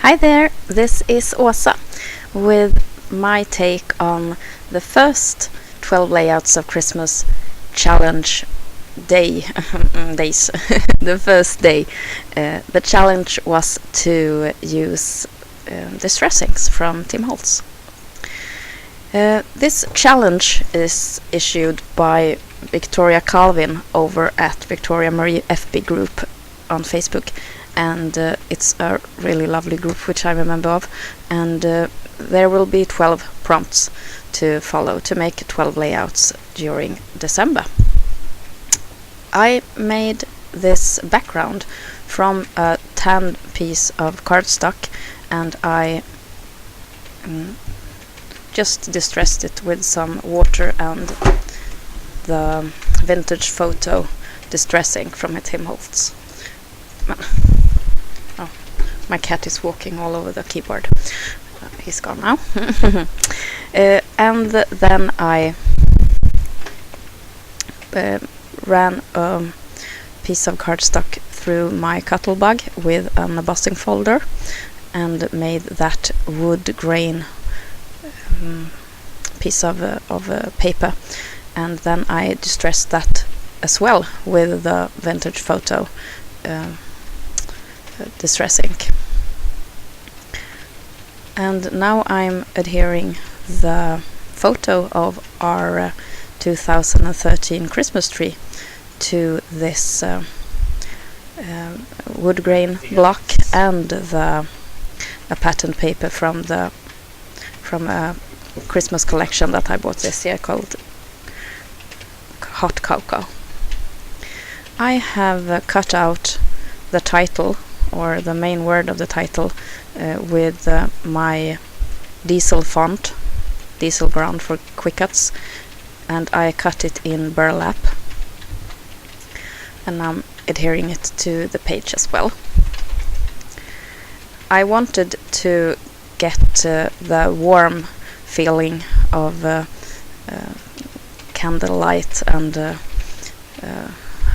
Hi there, this is Åsa with my take on the first 12 layouts of Christmas challenge days. The first day. The challenge was to use distressings from Tim Holtz. This challenge is issued by Victoria Calvin over at Victoria Marie FB group on Facebook, and it's a really lovely group which I'm a member of, and there will be 12 prompts to follow to make 12 layouts during December. I made this background from a tan piece of cardstock, and I just distressed it with some water and the vintage photo distressing from Tim Holtz. Oh, my cat is walking all over the keyboard. He's gone now. And then I ran a piece of cardstock through my Cuttlebug with an embossing folder and made that wood grain piece of paper, and then I distressed that as well with the vintage photo distress ink. And now I'm adhering the photo of our 2013 Christmas tree to this wood grain block and a pattern paper from a Christmas collection that I bought this year called Hot Cocoa. I have cut out the title, or the main word of the title, with my diesel font, diesel ground for quick cuts, and I cut it in burlap, and I'm adhering it to the page as well. I wanted to get the warm feeling of candlelight and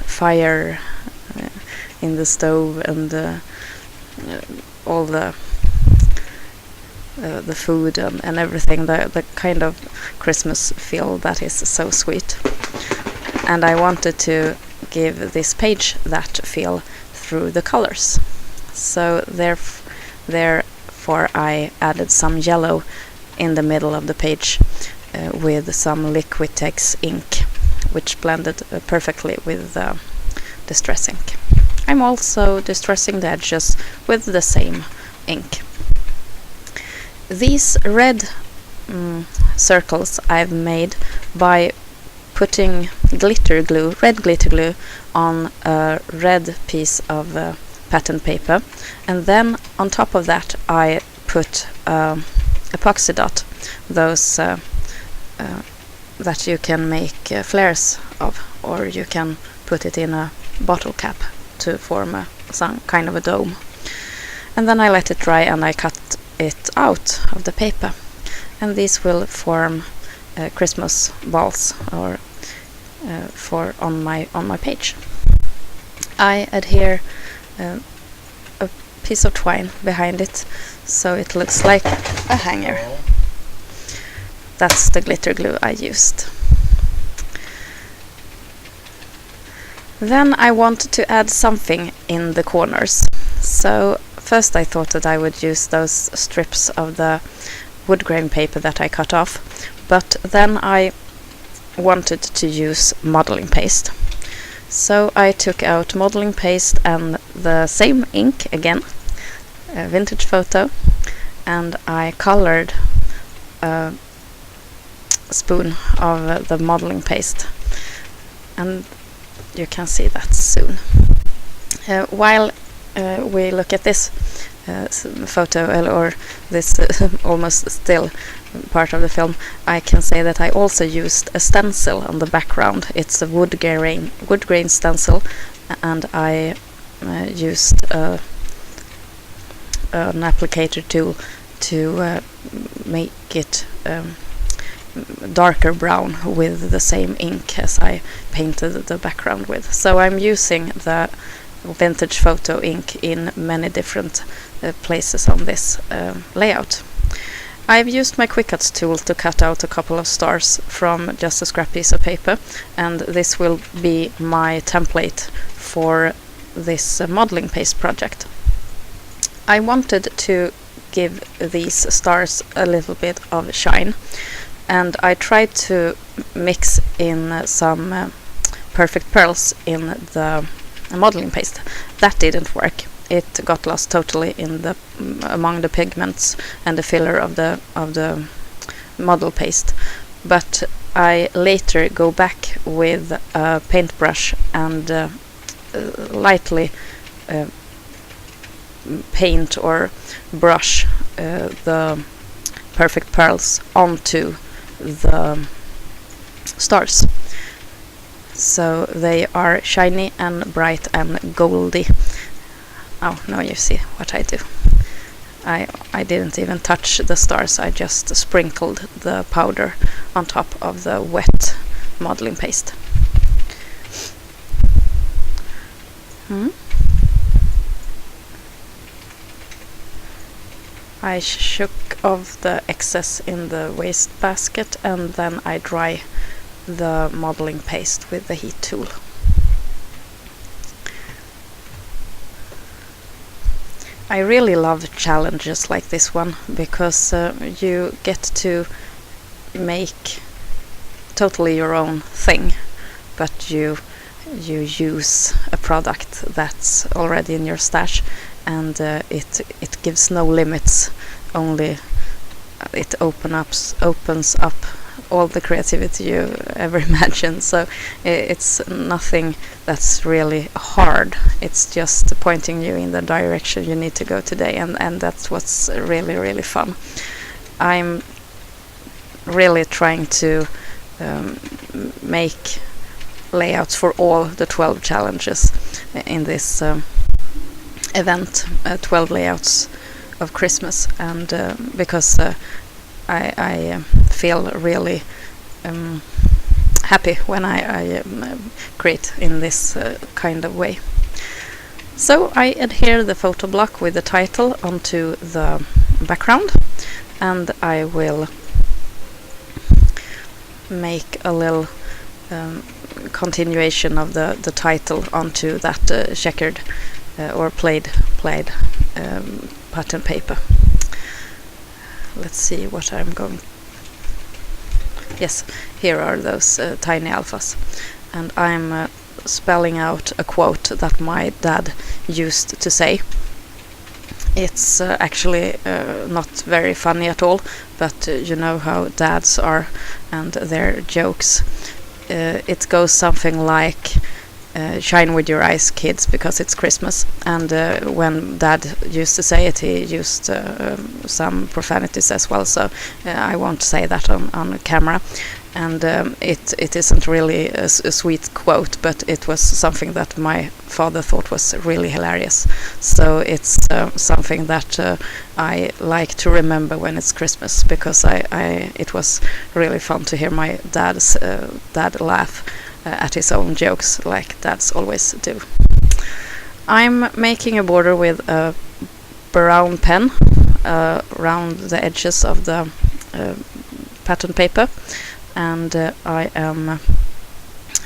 fire in the stove, and all the food and everything, the kind of Christmas feel that is so sweet. And I wanted to give this page that feel through the colors. So therefore I added some yellow in the middle of the page with some Liquitex ink, which blended perfectly with the distress ink. I'm also distressing the edges with the same ink. These red circles I've made by putting red glitter glue on a red piece of pattern paper, and then on top of that I put epoxy dot, those that you can make flares of, or you can put it in a bottle cap to form some kind of a dome. And then I let it dry and I cut it out of the paper, and these will form Christmas balls or on my page. I adhere a piece of twine behind it so it looks like a hanger. That's the glitter glue I used. Then I want to add something in the corners. So first I thought that I would use those strips of the wood grain paper that I cut off, but then I wanted to use modeling paste. So I took out modeling paste and the same ink again, a vintage photo, and I colored a spoon of the modeling paste, and you can see that soon. While we look at this photo, or this almost still part of the film, I can say that I also used a stencil on the background. It's a wood grain stencil, and I used an applicator tool to make it darker brown with the same ink as I painted the background with. So I'm using the vintage photo ink in many different places on this layout. I've used my quick cuts tool to cut out a couple of stars from just a scrap piece of paper, and this will be my template for this modeling paste project. I wanted to give these stars a little bit of shine, and I tried to mix in some perfect pearls in the modeling paste. That didn't work. It got lost totally in the among the pigments and the filler of the model paste. But I later go back with a paintbrush and lightly paint or brush the perfect pearls onto the stars, so they are shiny and bright and goldy. Oh, now you see what I do. I didn't even touch the stars, I just sprinkled the powder on top of the wet modeling paste. I shook off the excess in the waste basket, and then I dry the modeling paste with the heat tool. I really love challenges like this one, because you get to make totally your own thing, but you use a product that's already in your stash, and it gives no limits, only it opens up all the creativity you ever imagined. So it's nothing that's really hard, it's just pointing you in the direction you need to go today, and that's what's really, really fun. I'm really trying to make layouts for all the 12 challenges in this event, 12 layouts of Christmas, and because I feel really happy when I create in this kind of way. So I adhere the photo block with the title onto the background, and I will make a little continuation of the title onto that checkered or plaid pattern paper. Let's see what I'm going. Yes, here are those tiny alphas, and I'm spelling out a quote that my dad used to say. It's actually not very funny at all, but you know how dads are and their jokes. It goes something like, shine with your eyes, kids, because it's Christmas. And when Dad used to say it, he used some profanities as well, so I won't say that on camera. And it isn't really a sweet quote, but it was something that my father thought was really hilarious. So it's something that I like to remember when it's Christmas, because it was really fun to hear my dad laugh at his own jokes, like dads always do. I'm making a border with a brown pen around the edges of the pattern paper, and I am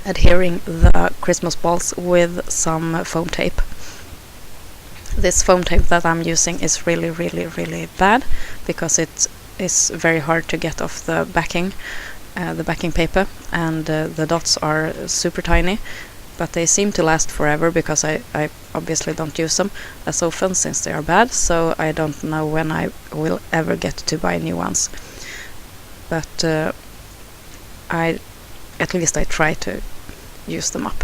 adhering the Christmas balls with some foam tape. This foam tape that I'm using is really, really, really bad, because it is very hard to get off the backing paper, and the dots are super tiny, but they seem to last forever, because I obviously don't use them as often since they are bad, so I don't know when I will ever get to buy new ones. But at least I try to use them up.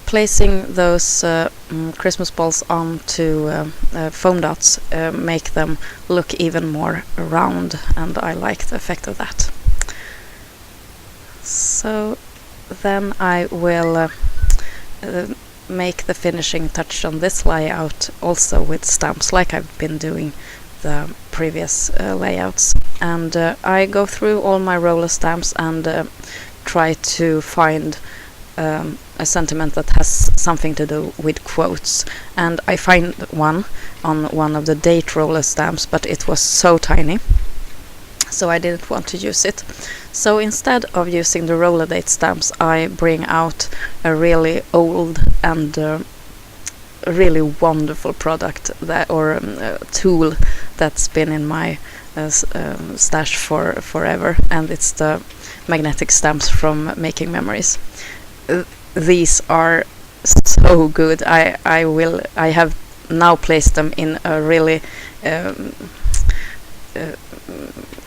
Placing those Christmas balls onto foam dots make them look even more round, and I like the effect of that. So then I will make the finishing touch on this layout also with stamps, like I've been doing the previous layouts. And I go through all my roller stamps and try to find a sentiment that has something to do with quotes, and I find one on one of the date roller stamps, but it was so tiny, so I didn't want to use it. So instead of using the roller date stamps, I bring out a really old and really wonderful product that, or tool that's been in my stash for forever, and it's the magnetic stamps from Making Memories. These are so good. I have now placed them in a really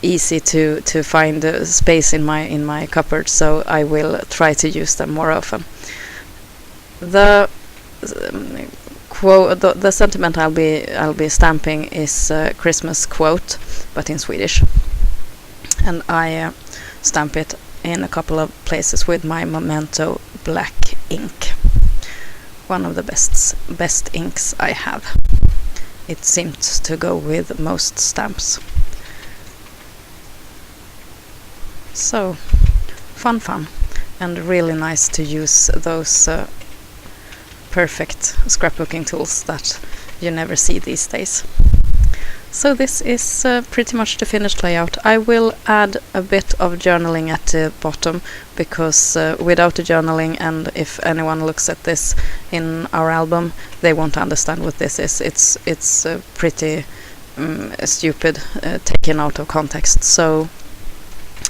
easy to find space in my cupboard, so I will try to use them more often. The the sentiment I'll be stamping is a Christmas quote, but in Swedish, and I stamp it in a couple of places with my Memento black ink, one of the best inks I have. It seems to go with most stamps. So fun, and really nice to use those perfect scrapbooking tools that you never see these days. So this is pretty much the finished layout. I will add a bit of journaling at the bottom, because without the journaling, and if anyone looks at this in our album, they won't understand what this is. It's pretty stupid, taken out of context. So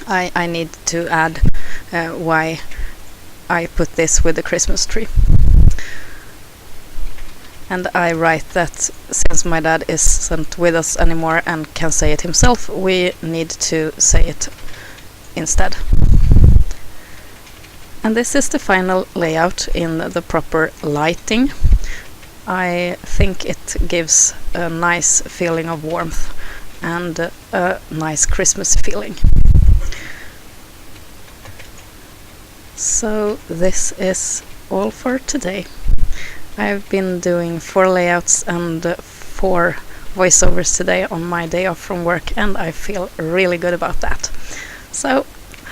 I need to add why I put this with the Christmas tree. And I write that since my dad isn't with us anymore and can say it himself, we need to say it instead. And this is the final layout in the proper lighting. I think it gives a nice feeling of warmth and a nice Christmas feeling. So this is all for today. I've been doing 4 layouts and 4 voiceovers today on my day off from work, and I feel really good about that. So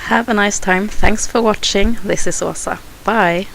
have a nice time. Thanks for watching. This is Åsa. Bye!